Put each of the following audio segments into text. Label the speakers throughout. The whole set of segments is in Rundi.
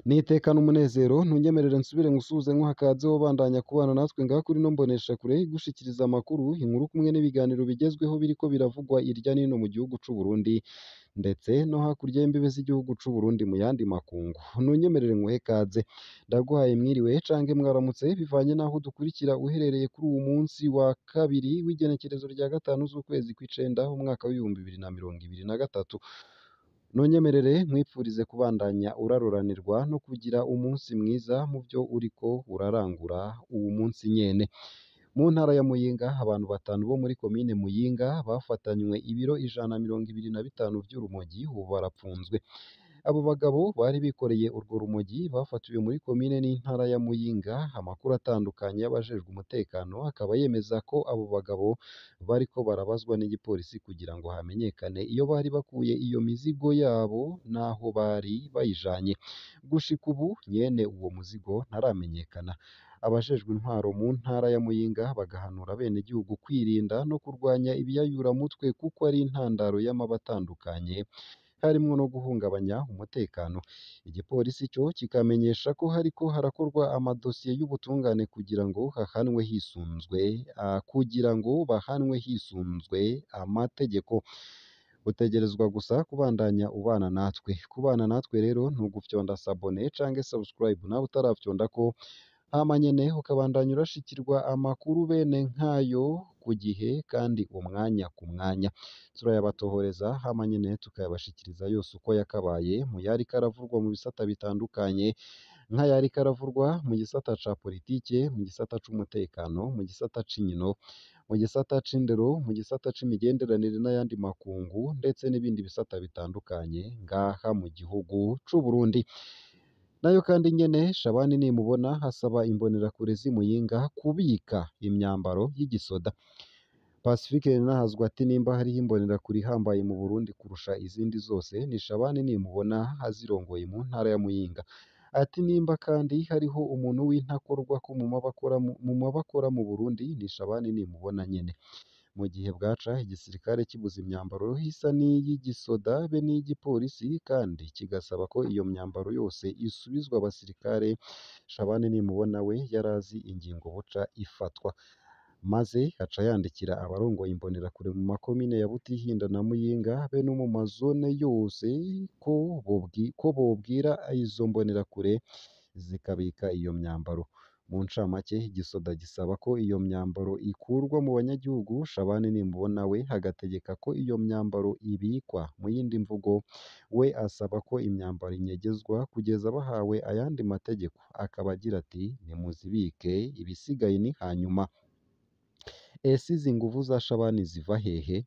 Speaker 1: nitekana umunezero ntunyemerere nsubire ngusuhuze nkuhakaze wobandanya kubana natwe ngaha kuri ino mboneshakure igushikiriza amakuru inkuru kumwe n'ibiganiro bigezweho biriko biravugwa irya nino mu gihugu c'u Burundi ndetse no hakurya y'imbibe z'igihugu c'u Burundi mu yandi makungu ntunyemerere nguhe kaze ndaguhaye mwiriwe canke mwaramutse bivanye naho dukurikira uherereye kuri uwu munsi wa kabiri w'igenekerezo rya gatanu z'ukwezi kw'icenda umwaka w'ibihumbi bibiri na mirongo ibiri na gatatu nonyemerere nkwipfurize kubandanya uraruranirwa no kugira umunsi mwiza mu byo uriko urarangura uwu munsi nyene mu ntara ya Muyinga abantu batanu bo muri komine Muyinga bafatanywe ibiro 125 vy'urumogi ubu barapfunzwe abo bagabo bari bikoreye urwo rumogi bafatiwe muri komine n'intara ya Muyinga amakuru atandukanye y'abajejwe umutekano akaba yemeza ko abo bagabo bariko barabazwa n'igipolisi kugira ngo hamenyekane iyo bari bakuye iyo mizigo yabo naho bari bayijanye gushika ubu nyene uwo muzigo ntaramenyekana abajejwe intwaro mu ntara ya Muyinga bagahanura bene gihugu kwirinda no kurwanya ibiyayuramutwe kuko ari intandaro y'amaba atandukanye harimwo no guhungabanya umutekano igipolisi cyo kikamenyesha ko hariko harakorwa amadosiye y'ubutungane kugira ngo bahanwe hisunzwe amategeko utegerezwa gusa kubandanya kubana natwe rero ntugufyonda sabone canke subscribe nawe utarafyonda ko hama nyene ukabandanya urashikirwa amakuru bene nkayo ku gihe kandi umwanya ku mwanya turayabatohoreza hama nyene tukayabashikiriza yose uko yakabaye mu yariko aravurwa mu bisata bitandukanye nk'ayariko aravurwa mu gisata ca politike mu gisata c'umutekano mu gisata c'inkino mu gisata c'indero mu gisata c'imigenderanire n'ayandi makungu ndetse n'ibindi bisata bitandukanye ngaha mu gihugu c'u Burundi nayo kandi nyene Shabani nimubona hasaba imbonerakure z'Imuyinga kubika imyambaro y'igisoda Pacifique Nahazwa ati nimba hariho imbonerakure ihambaye mu Burundi kurusha izindi zose ni Shabani nimubona azirongoye mu ntara ya Muyinga ati nimba kandi hariho umuntu w'intakorwa ko mu mabakora mu Burundi ni Shabani nimubona nyene mu gihe bwaca igisirikare kibuze imyambaro isa n'iy'igisoda be n'iy'igipolisi kandi kigasaba ko iyo myambaro yose isubizwa abasirikare Shabani nimubona we yarazi ingingo buca ifatwa maze aca yandikira abarongoye imbonerakure mu makomine ya Butihinda na Muyinga be no mu mazone yose ko bobwira izo mbonerakure zikabika iyo myambaro mu ncamake igisoda gisaba ko iyo myambaro ikurwa mu banyagihugu Shabani nimubona we hagategeka ko iyo myambaro ibikwa mu yindi mvugo we asaba ko imyambaro inyegezwa kugeza bahawe ayandi mategeko akaba agira ati nimuzibike ibisigaye ni hanyuma ese izi nguvu za Shabani ziva hehe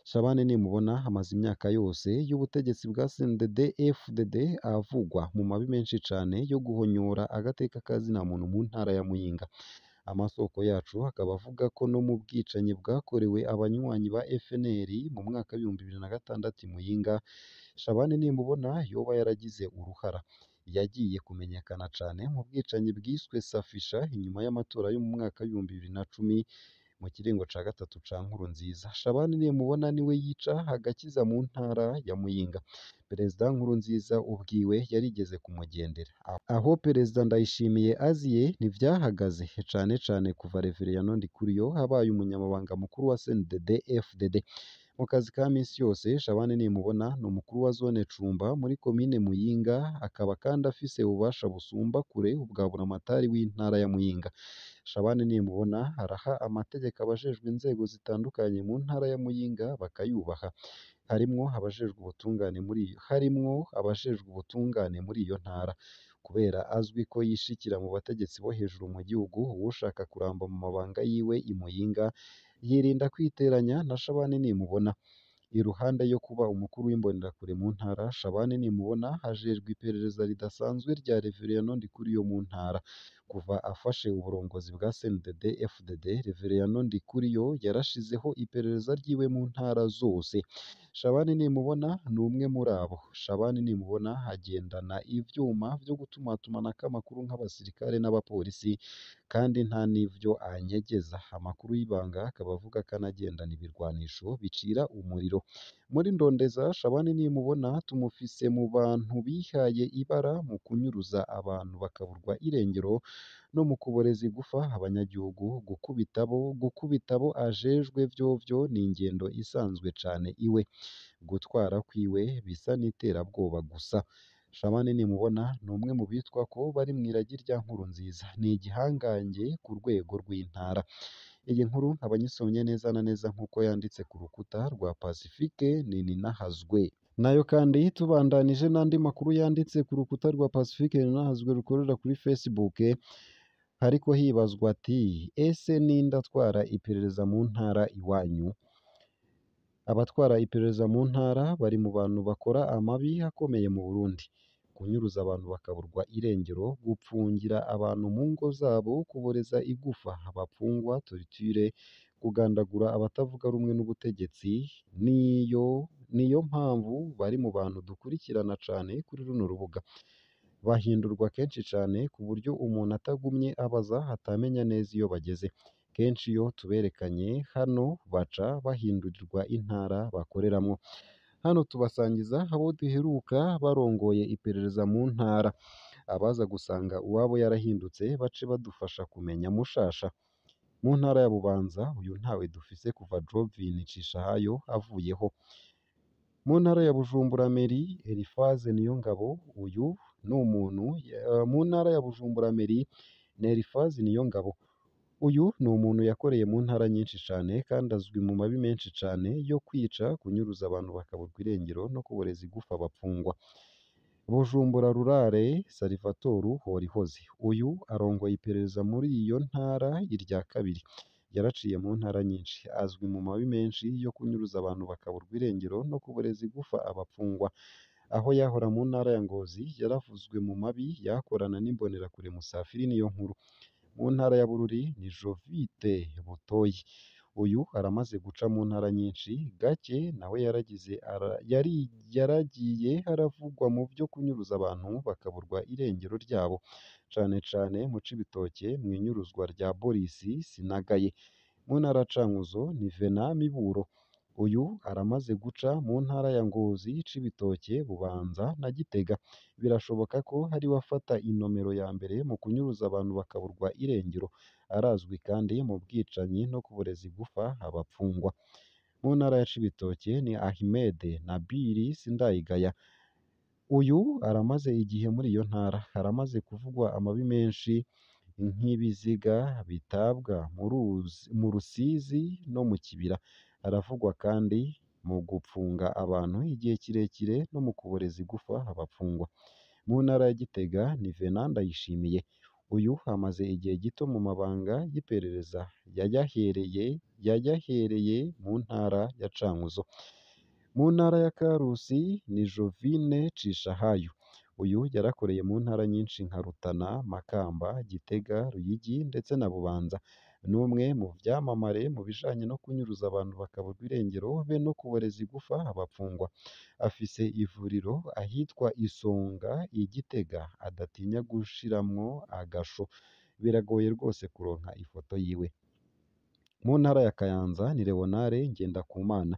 Speaker 1: Shabani nimubona hamaze imyaka yose y'ubutegetsi bwa CNDD-FDD avugwa mu mabi menshi cane yo guhonyora agateka kazina muntu mu ntara ya Muyinga amasoko yacu akaba avuga ko no mu bwicanyi bwakorewe abanywanyi ba FNL mu mwaka w'ibihumbi 2006 Muyinga Shabani nimubona yoba yaragize uruhara yagiye kumenyekana cane mu bwicanyi bwiswe Safisha inyuma y'amatora yo mu mwaka w'ibihumbi 2010 mu kiringo ca gatatu ca Nkurunziza Shabani nimubona niwe yica agakiza mu ntara ya Muyinga Perezida Nkurunziza ubwiwe yarigeze kumugendera aho Perezida Ndayishimiye aziye ntivyahagaze cane kuva Reverien Ndikuriyo habaye umunyamabanga mukuru wa CNDD-FDD mu kazi ka misi yose Shabani nimubona ni umukuru wa zone Cumba muri komine Muyinga akaba kandi afise ububasha busumba kure ubwa buramatari w'intara ya Muyinga Shabani nimubona araha amategeko abajejwe inzego zitandukanye mu ntara ya Muyinga bakayubaha harimwo abajejwe ubutungane muri iyo ntara kubera azwi ko yishikira mu bategetsi bo hejuru mu gihugu ushaka kuramba mu mabanga yiwe imuyinga yirinda kwiteranya na Shabani nimubona iruhande yo kuba umukuru w'imbonerakure mu ntara Shabani nimubona hajejwe iperereza ridasanzwe rya Reverien Ndikuriyo mu ntara kuva afashe uburongozi bwa CNDD FDD Reveriyano Ndikuriyo yarashizeho iperereza ryiwe mu ntara zose. Shabani nimubona ni umwe muri abo. Shabani nimubona agendana ivyuma vyo gutumatumanako amakuru nk'abasirikare n'abapolisi kandi nta n'ivyo anyegeza. Amakuru y'ibanga akaba avuga ko anagendana ibirwanisho bicira umuriro. Muri Ndondeza Shabani nimubona tumufise mu bantu bihaye ibara mu kunyuruza abantu bakaburwa irengero no mu kuboreza igufa abanyagihugu, gukubita abo ajejwe vyovyo ni ingendo isanzwe cane iwe. Gutwara kwiwe bisa n'iterabwoba gusa. Shabani nimubona ni umwe mu bitwa ko bari mw'iragi rya Nkurunziza. Ni igihangange ku rwego rw'intara. Iyi nkuru nkaba nyisomye neza na neza nk'uko yanditse ku rukuta rwa Pacifique Nininahazwe. Nayo kandi tubandanije n'andi makuru yanditse ku rukuta rwa Pacifique Nininahazwe rukorera kuri Facebook, hariko hibazwa ati ese ninde atwara iperereza mu ntara iwanyu? Abatwara iperereza mu ntara bari mu bantu bakora amabi akomeye mu Burundi. Kunyuruza abantu bakaburwa irengero, gupfungira abantu mu ngo zabo, kuboreza igufa abapfungwa torture, kugandagura abatavuga rumwe n'ubutegetsi. Niyo mpamvu bari mu bantu dukurikirana cane kuri runo rubuga. Bahindurwa kenshi cane ku buryo umuntu atagumye abaza atamenya neza iyo bageze. Kenshi iyo tuberekanye hano baca bahindurirwa intara bakoreramwo. Hano tubasangiza abo duheruka barongoye iperereza mu ntara. Abaza gusanga uwabo yarahindutse bace badufasha kumenya mushasha. Mu ntara ya Bubanza uyu ntawe dufise kuva Jovin Cishahayo avuyeho. Mu ntara ya Bujumbura Meri Elifaze Niyongabo uyu ni umuntu mu ntara ya Bujumbura Meri ni Elifaze Niyongabo. Uyu ni umuntu yakoreye mu ntara nyinshi cane kandi azwi mu mabi menshi cane yo kwica, kunyuruza abantu bakaburwa irengero no kuboreza igufa abapfungwa. Bujumbura Rurare Salvatore Horihoze. Uyu arongoye iperereza muri iyo ntara irya kabiri. Yaraciye mu ntara nyinshi, azwi mu mabi menshi yo kunyuruza abantu bakaburwa irengero no kuboreza igufa abapfungwa. Aho yahora mu ntara ya Ngozi yaravuzwe mu mabi yakorana n'imbonerakure Musafiri Niyonkuru. Mu ntara ya Bururi ni Jovite Butoyi. Uyu aramaze guca mu ntara nyinshi, Gake nawe yaragiye haravugwa mu vyo kunyuruza abantu bakaburwa irengero ryabo, cane cane mu Cibitoke mw'inyuruzwa rya Boris Sinagaye. Mu ntara ya Cankuzo ni Vena Miburo. Uyu aramaze guca mu ntara ya Ngozi, Cibitoke, Bubanza na Gitega. Birashoboka ko hari wafata inomero ya mbere mu kunyuruza abantu bakaburwa irengero. Arazwi kandi mu bwicanyi no kuboreza igufa abapfungwa. Mu ntara ya Cibitoke ni Ahmed Nabiri Sindayigaya. Uyu aramaze igihe muri iyo ntara. Haramaze kuvugwa amabi menshi nk'ibiziga bitabwa mu Rusizi no mu Kibira. Aravugwa kandi mu gupfunga abantu igihe kirekire no mu kuboreza igufa abapfungwa. Mu ntara ya Gitega ni Venant Ndayishimiye. Uyu amaze igihe gito mu mabanga y'iperereza yayahereye mu ntara ya Cankuzo. Mu ntara ya Karusi ni Jovine Cishahayo. Uyu yarakoreye mu ntara nyinshi nka Rutana, Makamba, Gitega, Ruyigi ndetse na Bubanza. Ni umwe mu vyamamare mu bijanye no kunyuruza abantu bakaburwa irengero be no kuboreza igufa abapfungwa. Afise ivuriro ahitwa Isonga i Gitega adatinya gushiramwo agasho. Biragoye rwose kuronka ifoto yiwe. Mu ntara ya Kayanza ni Leonare Ngendakumana.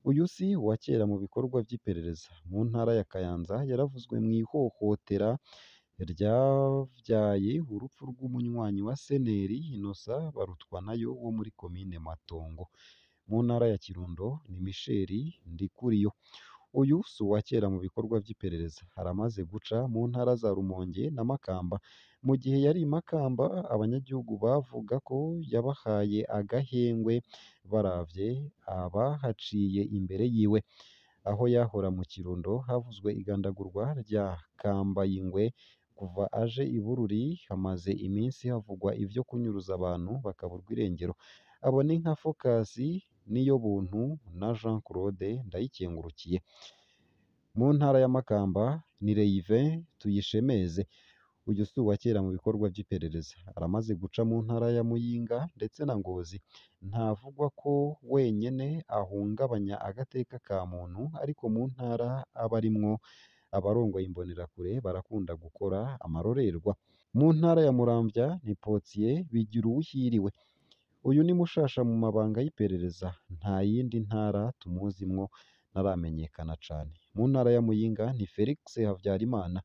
Speaker 1: Uyu si uwa kera mu bikorwa vy'iperereza. Mu ntara ya Kayanza yaravuzwe mw'ihohotera ryavyaye urupfu rw'umunywanyi wa Seneri Innocent Barutwanayo wo muri komine Matongo. Mu ntara ya Kirundo ni Michel Ndikuriyo. Uyu si uwa kera mu bikorwa vy'iperereza. Haramaze guca mu ntara za Rumonge na Makamba. Mu gihe yari i Makamba, abanyagihugu bavuga ko yabahaye agahengwe baravye abahaciye imbere yiwe. Aho yahora mu Kirundo havuzwe igandagurwa rya Kambayingwe. Kuva aje i Bururi hamaze iminsi havugwa ivyo kunyuruza abantu bakaburwa irengero. Abo ni nka Focus Niyobuntu na Jean Claude Ndayikengurukiye. Mu ntara ya Makamba ni Reive Tuyishemeze. uyu si uwa kera mu bikorwa by'iperereza, aramaze guca mu ntara ya Muyinga ndetse na Ngozi. Ntavugwa ko wenyene ahungabanya agateka ka muntu, ariko mu ntara aba arimwo abarongoye imbonerakure barakunda gukora amarorerwa. Mu ntara ya Muramvya ni Potien Bigiruwuhiriwe. Uyu ni mushasha mu mabanga y'iperereza, nta yindi ntara tumuzimwo ntaramenyekana cane. Mu ntara ya Muyinga ni Felix Havyarimana.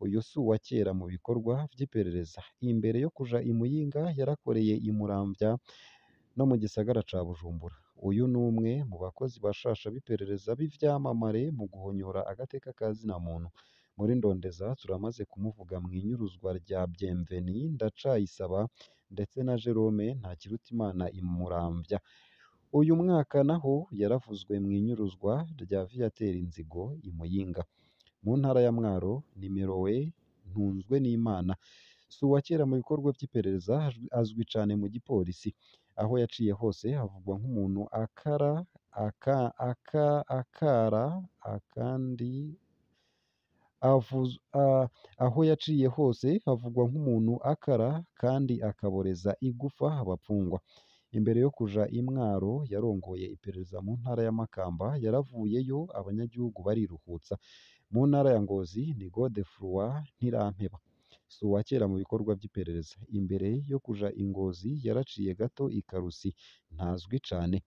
Speaker 1: Uyu si uwa kera mu bikorwa vy'iperereza. Imbere yo kuja i Muyinga yarakoreye i Muramvya no mu gisagara ca Bujumbura. Uyu ni umwe mu bakozi bashasha b'iperereza b'ivyamamare mu guhonyora agateka ka zina muntu. Muri Ndondeza turamaze kumuvuga mw'inyuruzwa rya Bienveni Ndacayisaba ndetse na Jerome Ntakirutimana i Muramvya. Uyu mwaka naho yaravuzwe mw'inyuruzwa rya Viateur Nzigo i Muyinga. Mu ntara ya Mwaro ni Merowe Ntunzwe n'Imana. Si uwa kera mu bikorwa by'iperereza, azwi cane mu gipolisi. Aho yaciye hose havugwa nk'umuntu aho yaciye hose havugwa nk'umuntu akara kandi akaboreza igufa abapfungwa. Imbere yo kuja i Mwaro yarongoye iperereza mu ntara ya Makamba, yaravuyeyo abanyagihugu bariruhutsa. Mu ntara ya Ngozi ni Godefroid Ntirampeba. Si uwa kera mu bikorwa by'iperereza. Imbere yo kuja i Ngozi yaraciye gato i Karusi, ntazwi cane.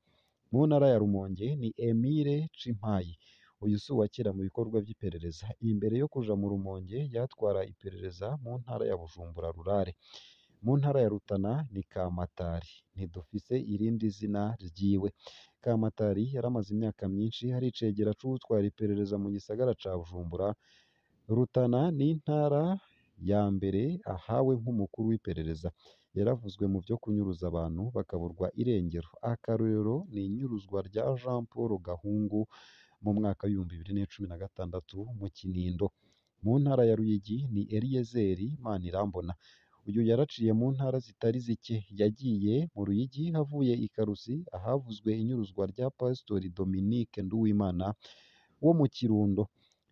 Speaker 1: Mu ntara ya Rumonge ni Emile Cimpayi. Uyu si uwa kera mu bikorwa by'iperereza. Imbere yo kuja mu Rumonge yatwara iperereza mu ntara ya Bujumbura Rurare. Mu ntara ya Rutana ni Kamatari. Ntidufise irindi zina ryiwe. Kamatari yaramaze imyaka myinshi ari icegera c'uwutwara iperereza mu gisagara ca Bujumbura. Rutana ni intara ya mbere ahawe nk'umukuru w'iperereza. Yaravuzwe mu vyo kunyuruza abantu bakaburwa irengero. Akarorero ni inyuruzwa rya Jean Paul Gahungu mu mwaka w'2016 mu Kinindo. Mu ntara ya Ruyigi ni Eliyezeri Manirambona. Uyu yaraciye mu ntara zitari zike. Yagiye mu Ruyigi havuye i Karusi, ahavuzwe inyuruzwa rya Pasitori Dominique Nduwimana wo mu Kirundo.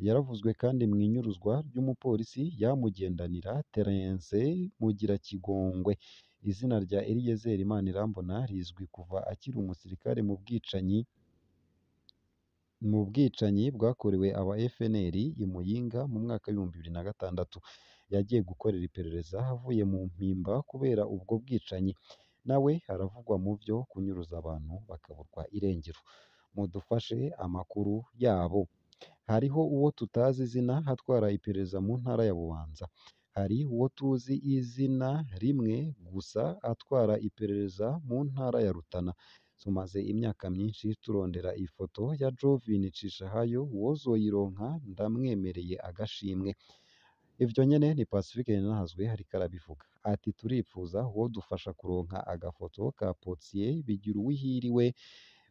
Speaker 1: Yaravuzwe kandi mu inyuruzwa ry'umupolisi Yamugendanira Terence Mugirakigongwe. Izina rya Eliyezeri Manirambona rizwi kuva akiri umusirikare mu bwicanyi bwakorewe aba FNL i Muyinga mu mwaka w'2006. Yagiye gukorera iperereza avuye mu mpimba kubera ubwo bwicanyi. Nawe aravugwa mu vyo kunyuruza abantu bakaburwa irengero. Mudufashe amakuru yabo. Hariho uwo tutazi izina atwara iperereza mu ntara ya Bubanza. Hari uwo tuzi izina rimwe gusa atwara iperereza mu ntara ya Rutana. Tumaze imyaka myinshi turondera ifoto ya Jovin Cishahayo, uwozoyironka ndamwemereye agashimwe. Ivyo nyene ni Pacifique Ninahazwe ariko arabivuga. Ati turipfuza uwodufasha kuronka agafoto ka Potien Bigiruwuhiriwe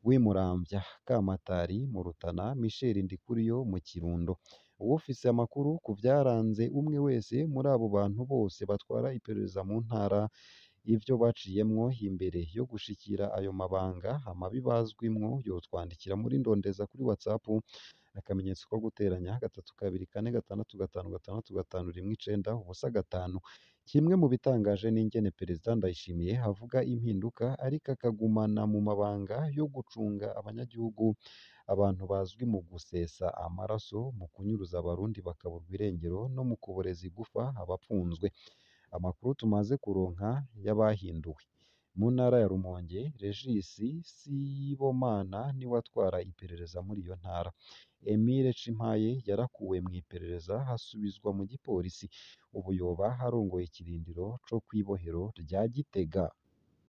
Speaker 1: w'i Muramvya, Kamatari mu Rutana, Michel Ndikuriyo mu Kirundo. Uwufise amakuru ku vyaranze umwe wese muri abo bantu bose batwara iperereza mu ntara, ivyo baciyemwo imbere yo gushikira ayo mabanga, amabi bazwimwo, yotwandikira muri Ndondeza kuri WhatsApp, akamenyetso ko guteranya 32465651 Kimwe mu bitangaje n'ingene Perezida Ndayishimiye avuga impinduka ariko akagumana mu mabanga yo gucunga abanyagihugu, abantu bazwi mu gusesa amaraso, mu kunyuruza abarundi bakaburwa irengero no mu kuboreza igufa abapfunzwe. Amakuru tumaze kuronka y'abahinduwe. Mu ntara ya Rumonge, Regis Sibomana niwe atwara iperereza muri iyo ntara. Emile Cimpaye yarakuwe mu iperereza hasubizwa mu gipolisi. Ubu yoba harongoye ikirindiro co kw'ibohero rya Gitega.